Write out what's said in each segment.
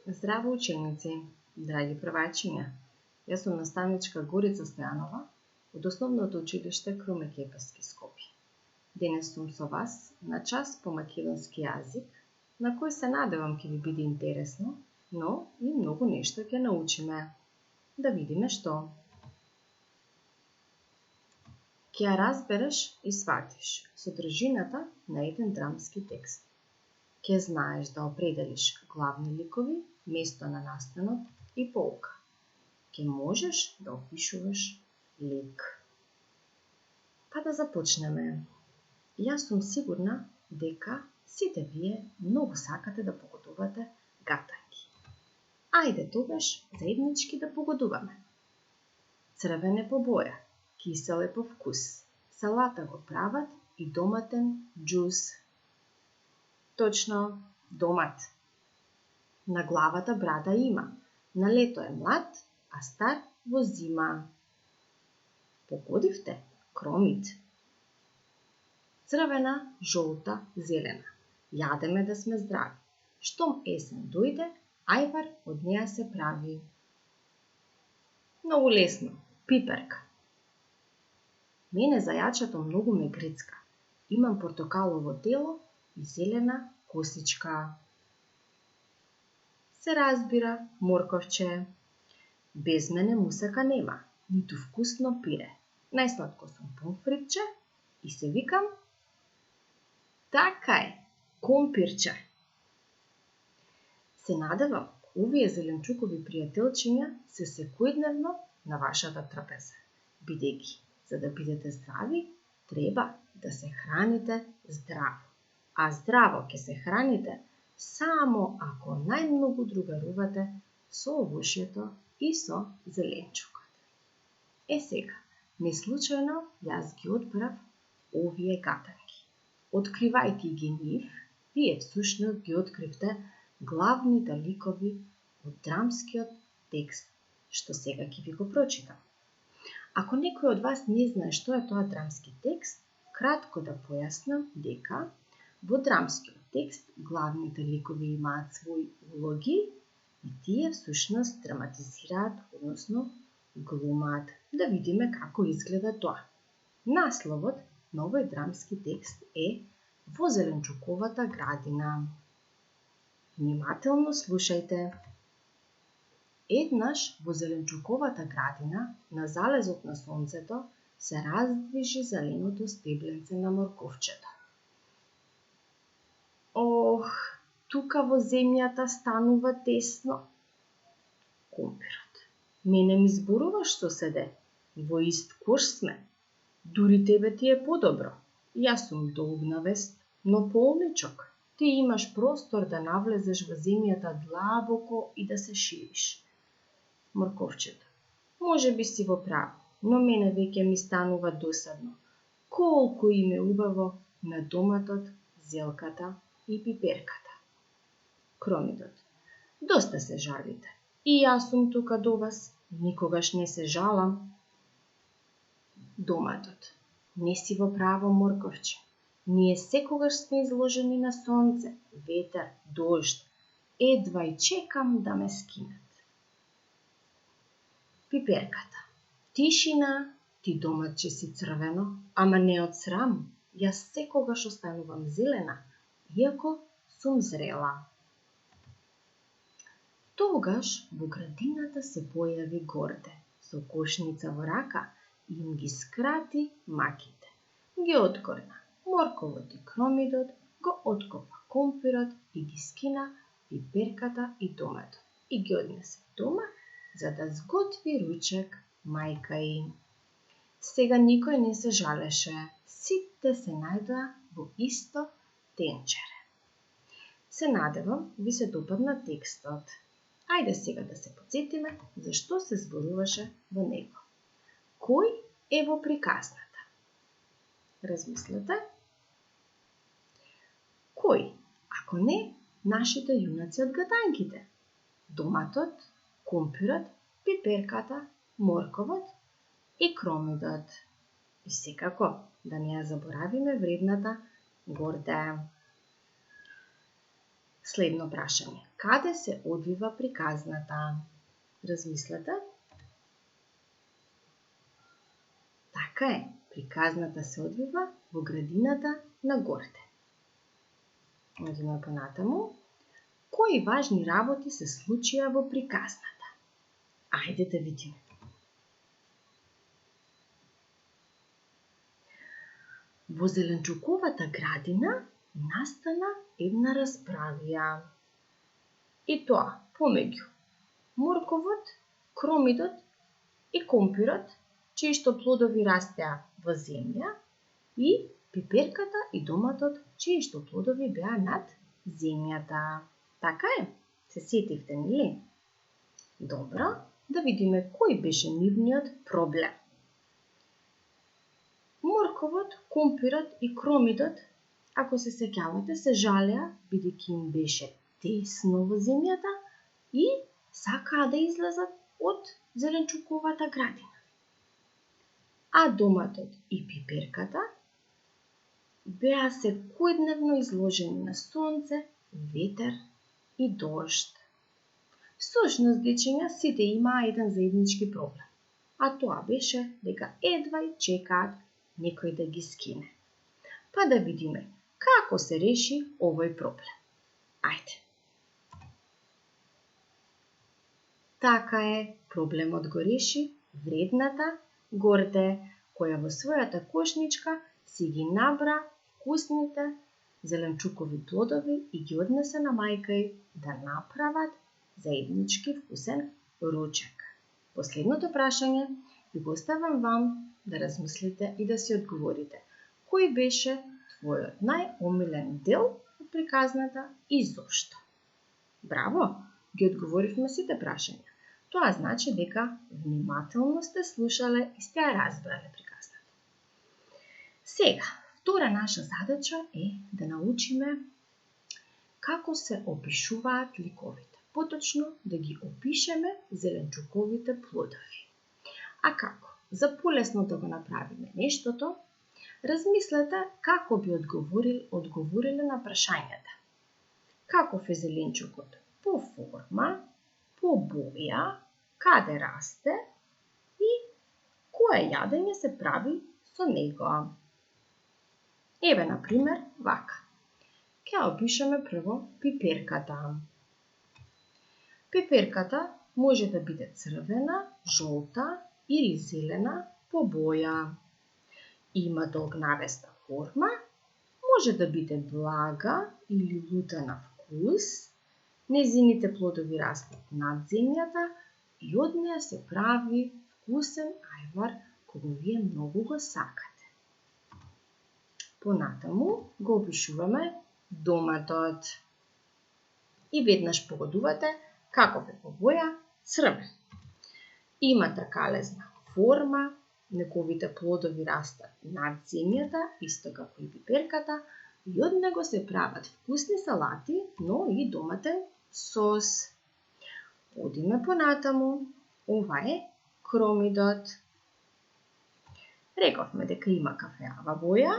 Здраво ученици, драги првачиња. Јас сум наставничка Горица Стојанова од Основното училиште Круме Кепески Скопје. Денес сум со вас на час по македонски јазик, на кој се надевам ќе ви биде интересно, но и многу нешто ќе научиме. Да видиме што. Ќе ја разбереш и сватиш содржината на еден драмски текст. Ќе знаеш да определиш главни ликови, место на настанот и поука. Ќе можеш да опишуваш лик. Па да започнеме. Јас сум сигурна дека сите вие многу сакате да погодувате гатанки. Ајде тогаш заеднички да погодуваме. Црвен е по боја, кисел е по вкус. Салата го прават и доматен џус. Точно, домат. На главата брада има. На лето е млад, а стар во зима. Погодивте, кромит. Црвена, жолта, зелена. Јадеме да сме здрави. Штом есен дојде, ајвар од неа се прави. Многу лесно. Пиперка. Мене за јачето многу ме грицка. Имам портокалово тело и зелена косичка. Се разбира, морковче. Без мене мусака нема, ниту вкусно пире. Најсладко сум помфритче и се викам така е, компирче. Се надевам, овие зеленчукови пријателчиња се секојдневно на вашата трапеза. Бидејќи, за да бидете здрави, треба да се храните здраво. А здраво ќе се храните само ако најмногу другарувате со овошјето и со зеленчукот. Сега, неслучајно јас ги одбрав овие гатанки. Откривајќи ги нив, вие всушност ги откривте главните ликови од драмскиот текст, што сега ќе ви го прочитам. Ако некој од вас не знае што е тоа драмски текст, кратко да појаснам дека во драмскиот текст главните ликови имаат своји улоги и тие всушност драматизираат, односно глумаат. Да видиме како изгледа тоа. Насловот на овој драмски текст е Во зеленчуковата градина. Внимателно слушајте. Еднаш во зеленчуковата градина, на залезот на сонцето, се раздвижи зеленото стебленце на морковчето. Ох, тука во земјата станува тесно. Компирот. Мене ми зборуваш соседе, во ист кош сме. Дури тебе ти е подобро. Јас сум долгнавест, но полничок. Ти имаш простор да навлезеш во земјата длабоко и да се шириш. Морковчето. Може би си во право, но мене веќе ми станува досадно. Колку им е убаво на доматот, зелката и пиперката. Кромитот. Доста се жалите. И јас сум тука до вас. Никогаш не се жалам. Доматот. Не си во право, морковче. Ние секогаш сме изложени на сонце, ветер, дожд. Едва и чекам да ме скинат. Пиперката. Тишина, ти доматче си црвено, ама не од срам. Јас секогаш останувам зелена, иако сум зрела. Тогаш во градината се појави Горде, со кошница во рака и им ги скрати маките. Ги откорна морковот и кромидот, го откопа компирот и ги скина пиперката и доматот и ги однесе дома за да сготви ручек мајка им. Сега никој не се жалеше, сите се најдоа во исто тенчере. Се надевам ви се допадна текстот. Ајде сега да се потсетиме за што се зборуваше во него. Кој е во приказната? Размислете. Кој? Ако не, нашите јунаци од гатанките. Доматот, компирот, пиперката, морковот и кромидот. И секако, да не ја заборавиме вредната Горде. Следно прашање. Каде се одвива приказната? Размислете. Така е, приказната се одвива во градината на горите. Одиме понатаму. Кои важни работи се случија во приказната? Ајде да видиме. Во зеленчуковата градина настана една расправија. И тоа помеѓу морковот, кромидот и компирот, чии што плодови растеа во земја, и пиперката и доматот, чии што плодови беа над земјата. Така е? Се сетивте, нели? Добро, да видиме кој беше нивниот проблем. Морковот, компирот и кромидот, ако се сеќавате, се жалеа бидејќи им беше тесно во земјата и сакаа да излезат од зеленчуковата градина. А доматот и пиперката беа секојдневно изложени на сонце, ветер и дожд. Всушност, дечиња, сите имаа еден заеднички проблем, а тоа беше дека едва и чекаат некој да ги скине. Па да видиме како се реши овој проблем. Ајде. Така е, проблемот го реши вредната Горде, која во својата кошничка си ги набра вкусните зеленчукови плодови и ги однесе на мајка ѝ да направат заеднички вкусен ручек. Последното прашање ви го оставам вам да размислите и да си одговорите. Кој беше твојот најомилен дел од приказната и зошто? Браво! Ги одговоривме сите прашања. Тоа значи дека внимателно сте слушале и сте ја разбрале приказната. Сега, втора наша задача е да научиме како се опишуваат ликовите. Поточно да ги опишеме зеленчуковите плодови. А како? За полесно да го направиме нештото, размислете како би одговориле на прашањата. Каков е зеленчукот по форма, по боја, каде расте и кое јадење се прави со него. Еве, например, вака. Ќе опишеме прво пиперката. Пиперката може да биде црвена, жолта или зелена по боја. Има долгнавеста форма, може да биде блага или лута на вкус. Незините плодови растат над земјата и од неа се прави вкусен ајвар кога вие многу го сакате. Понатаму го опишуваме доматот. И веднаш погодувате каков е по боја црвен. Има тркалезна форма, неговите плодови растат над земјата, исто како и пиперката, и од него се прават вкусни салати, но и доматен сос. Одиме понатаму. Ова е кромидот. Рековме дека има кафеава боја,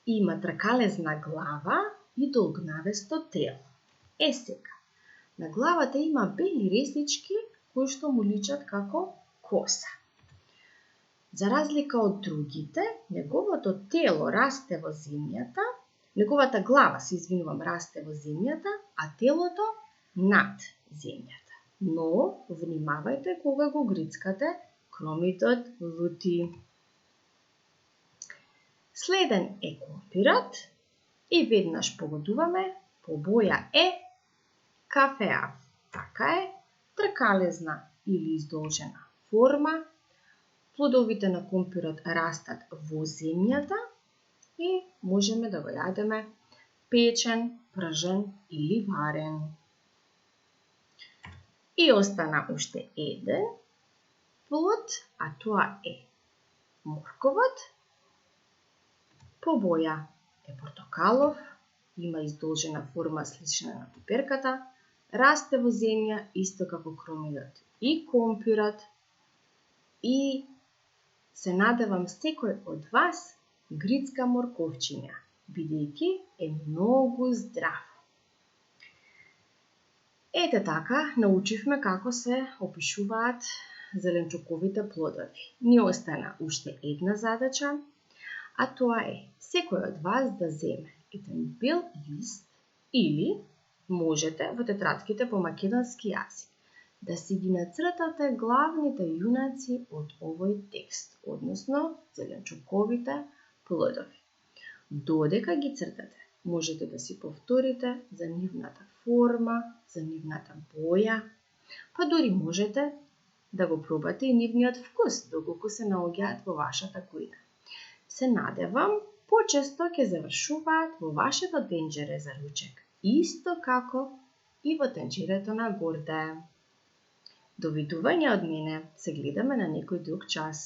има тркалезна глава и долгнавесто тело. Сега, на главата има бели ресички кои што му личат како коса. За разлика од другите, неговото тело расте во земјата, неговата глава, расте во земјата, а телото над земјата. Но, внимавајте кога го грицкате, кромидот лути. Следен е компирот и веднаш погодуваме, по боја е кафеав. Така е, тркалезна или издолжена форма. Плодовите на компирот растат во земјата и можеме да го јадеме печен, пражен или варен. И остана уште еден плод, а тоа е морковот. По боја е портокалов, има издолжена форма слична на пиперката, расте во земја исто како кромидот и компирот. И се надевам секој од вас грицка морковчиња, бидејќи е многу здрав. Ете така, научивме како се опишуваат зеленчуковите плодови. Ни остана уште една задача, а тоа е секој од вас да земе еден бел лист или можете во тетрадките по македонски јазик да си ги нацртате главните јунаци од овој текст, односно зеленчуковите плодови. Додека ги цртате, можете да си повторите за нивната форма, за нивната боја, па дури можете да го пробате и нивниот вкус, доколку се наоѓаат во вашата кујна. Се надевам, почесто ќе завршуваат во вашето тенџере за ручек, исто како и во тенџерето на Горде. Довидување од мене, се гледаме на некој друг час.